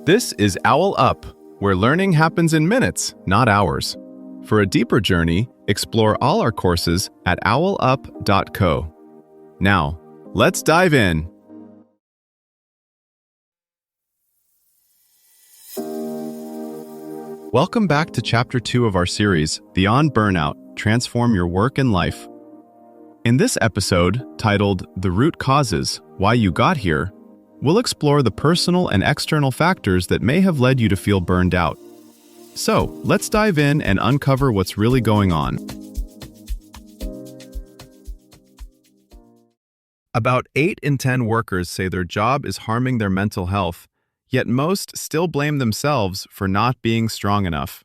This is OwlUp, where learning happens in minutes, not hours. For a deeper journey, explore all our courses at owlup.co. Now, let's dive in. Welcome back to Chapter 2 of our series, Beyond Burnout, Transform Your Work and Life. In this episode, titled The Root Causes, Why You Got Here, we'll explore the personal and external factors that may have led you to feel burned out. So, let's dive in and uncover what's really going on. About 8 in 10 workers say their job is harming their mental health, yet most still blame themselves for not being strong enough.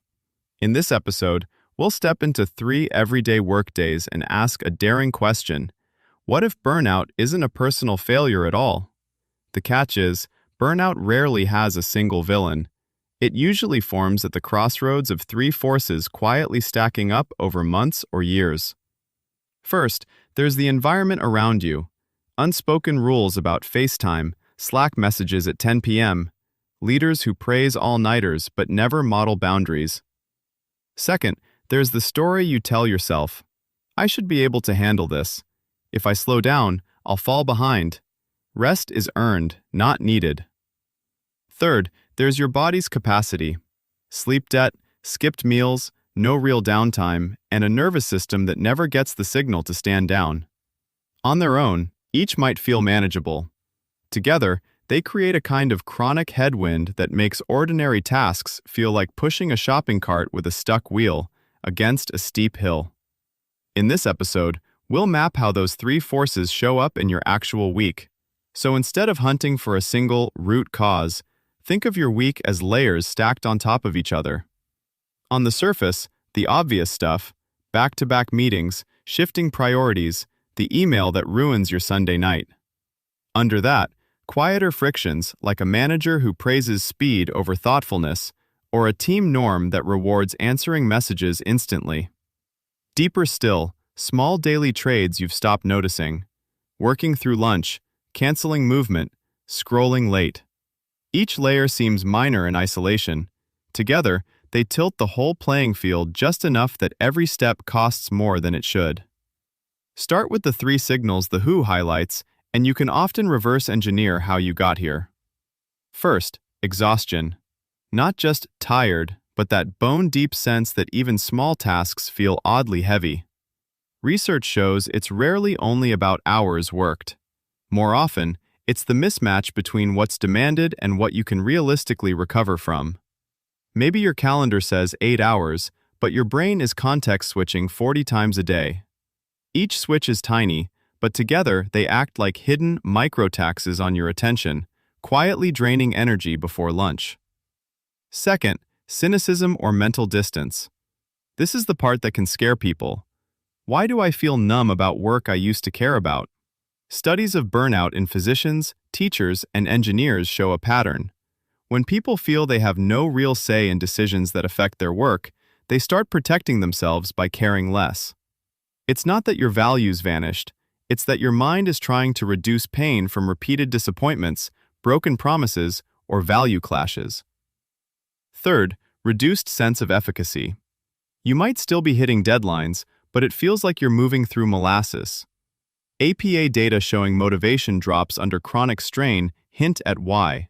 In this episode, we'll step into 3 everyday workdays and ask a daring question. What if burnout isn't a personal failure at all? The catch is, burnout rarely has a single villain. It usually forms at the crossroads of 3 forces quietly stacking up over months or years. First, there's the environment around you. Unspoken rules about FaceTime, Slack messages at 10 p.m., leaders who praise all-nighters but never model boundaries. Second, there's the story you tell yourself. I should be able to handle this. If I slow down, I'll fall behind. Rest is earned, not needed. Third, there's your body's capacity. Sleep debt, skipped meals, no real downtime, and a nervous system that never gets the signal to stand down. On their own, each might feel manageable. Together, they create a kind of chronic headwind that makes ordinary tasks feel like pushing a shopping cart with a stuck wheel against a steep hill. In this episode, we'll map how those 3 forces show up in your actual week. So instead of hunting for a single root cause, think of your week as layers stacked on top of each other. On the surface, the obvious stuff, back-to-back meetings, shifting priorities, the email that ruins your Sunday night. Under that, quieter frictions like a manager who praises speed over thoughtfulness, or a team norm that rewards answering messages instantly. Deeper still, small daily trades you've stopped noticing. Working through lunch, canceling movement, scrolling late. Each layer seems minor in isolation. Together, they tilt the whole playing field just enough that every step costs more than it should. Start with the 3 signals the WHO highlights, and you can often reverse engineer how you got here. First, exhaustion. Not just tired, but that bone-deep sense that even small tasks feel oddly heavy. Research shows it's rarely only about hours worked. More often, it's the mismatch between what's demanded and what you can realistically recover from. Maybe your calendar says 8 hours, but your brain is context switching 40 times a day. Each switch is tiny, but together they act like hidden micro-taxes on your attention, quietly draining energy before lunch. Second, cynicism or mental distance. This is the part that can scare people. Why do I feel numb about work I used to care about? Studies of burnout in physicians, teachers, and engineers show a pattern. When people feel they have no real say in decisions that affect their work, they start protecting themselves by caring less. It's not that your values vanished, it's that your mind is trying to reduce pain from repeated disappointments, broken promises, or value clashes. Third, reduced sense of efficacy. You might still be hitting deadlines, but it feels like you're moving through molasses. APA data showing motivation drops under chronic strain hint at why.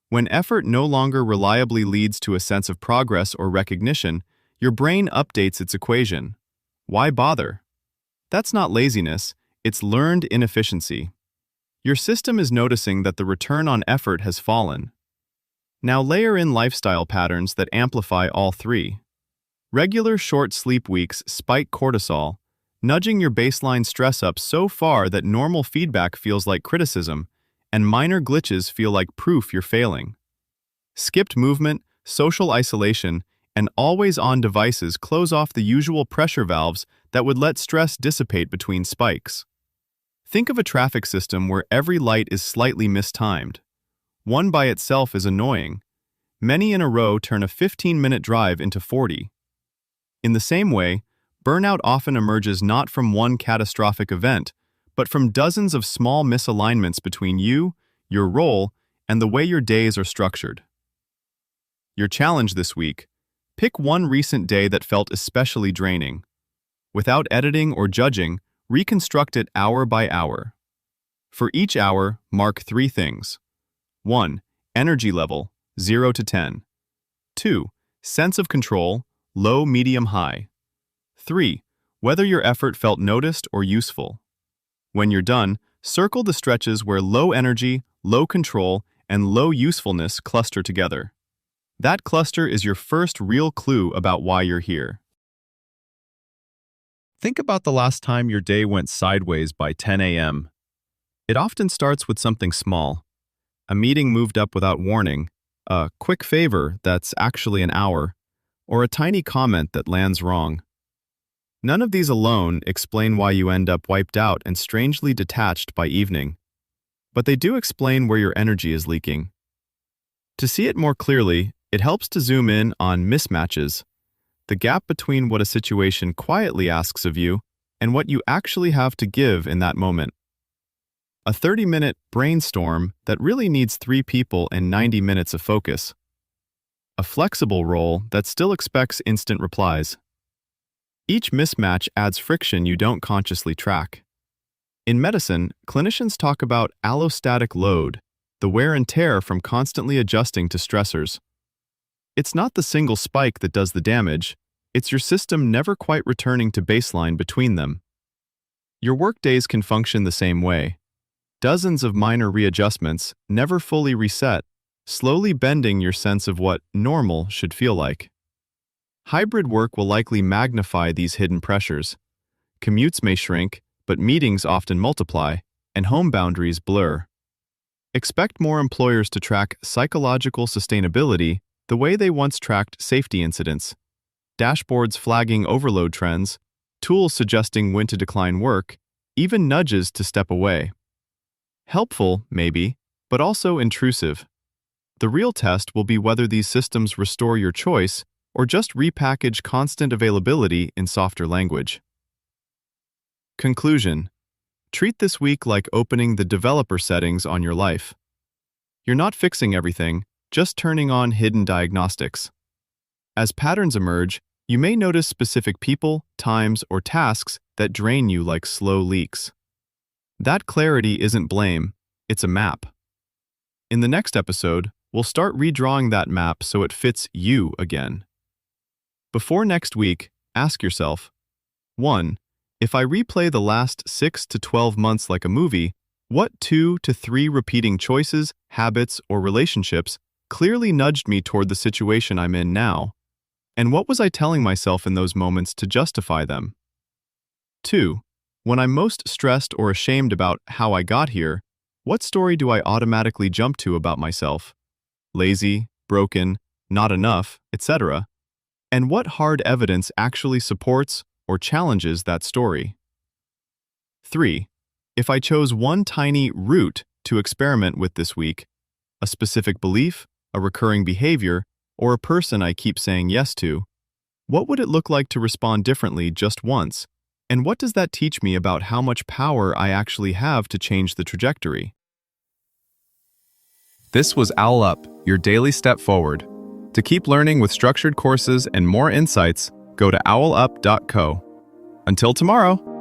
When effort no longer reliably leads to a sense of progress or recognition, your brain updates its equation. Why bother? That's not laziness, it's learned inefficiency. Your system is noticing that the return on effort has fallen. Now layer in lifestyle patterns that amplify all 3. Regular short sleep weeks spike cortisol, nudging your baseline stress up so far that normal feedback feels like criticism, and minor glitches feel like proof you're failing. Skipped movement, social isolation, and always-on devices close off the usual pressure valves that would let stress dissipate between spikes. Think of a traffic system where every light is slightly mistimed. One by itself is annoying. Many in a row turn a 15-minute drive into 40. In the same way, burnout often emerges not from one catastrophic event, but from dozens of small misalignments between you, your role, and the way your days are structured. Your challenge this week: pick one recent day that felt especially draining. Without editing or judging, reconstruct it hour by hour. For each hour, mark 3 things. 1. Energy level, 0 to 10. 2. Sense of control, low, medium, high. 3. Whether your effort felt noticed or useful. When you're done, circle the stretches where low energy, low control, and low usefulness cluster together. That cluster is your first real clue about why you're here. Think about the last time your day went sideways by 10 a.m. It often starts with something small. A meeting moved up without warning, a quick favor that's actually an hour, or a tiny comment that lands wrong. None of these alone explain why you end up wiped out and strangely detached by evening. But they do explain where your energy is leaking. To see it more clearly, it helps to zoom in on mismatches, the gap between what a situation quietly asks of you and what you actually have to give in that moment. A 30-minute brainstorm that really needs 3 people and 90 minutes of focus. A flexible role that still expects instant replies. Each mismatch adds friction you don't consciously track. In medicine, clinicians talk about allostatic load, the wear and tear from constantly adjusting to stressors. It's not the single spike that does the damage, it's your system never quite returning to baseline between them. Your workdays can function the same way. Dozens of minor readjustments, never fully reset, slowly bending your sense of what normal should feel like. Hybrid work will likely magnify these hidden pressures. Commutes may shrink, but meetings often multiply, and home boundaries blur. Expect more employers to track psychological sustainability the way they once tracked safety incidents. Dashboards flagging overload trends, tools suggesting when to decline work, even nudges to step away. Helpful, maybe, but also intrusive. The real test will be whether these systems restore your choice or just repackage constant availability in softer language. Conclusion: treat this week like opening the developer settings on your life. You're not fixing everything, just turning on hidden diagnostics. As patterns emerge, you may notice specific people, times, or tasks that drain you like slow leaks. That clarity isn't blame, it's a map. In the next episode, we'll start redrawing that map so it fits you again. Before next week, ask yourself, 1. If I replay the last 6 to 12 months like a movie, what 2 to 3 repeating choices, habits, or relationships clearly nudged me toward the situation I'm in now? And what was I telling myself in those moments to justify them? 2. When I'm most stressed or ashamed about how I got here, what story do I automatically jump to about myself? Lazy, broken, not enough, etc. And what hard evidence actually supports or challenges that story? 3. If I chose one tiny route to experiment with this week, a specific belief, a recurring behavior, or a person I keep saying yes to, what would it look like to respond differently just once? And what does that teach me about how much power I actually have to change the trajectory? This was OwlUp, your daily step forward. To keep learning with structured courses and more insights, go to owlup.co. Until tomorrow!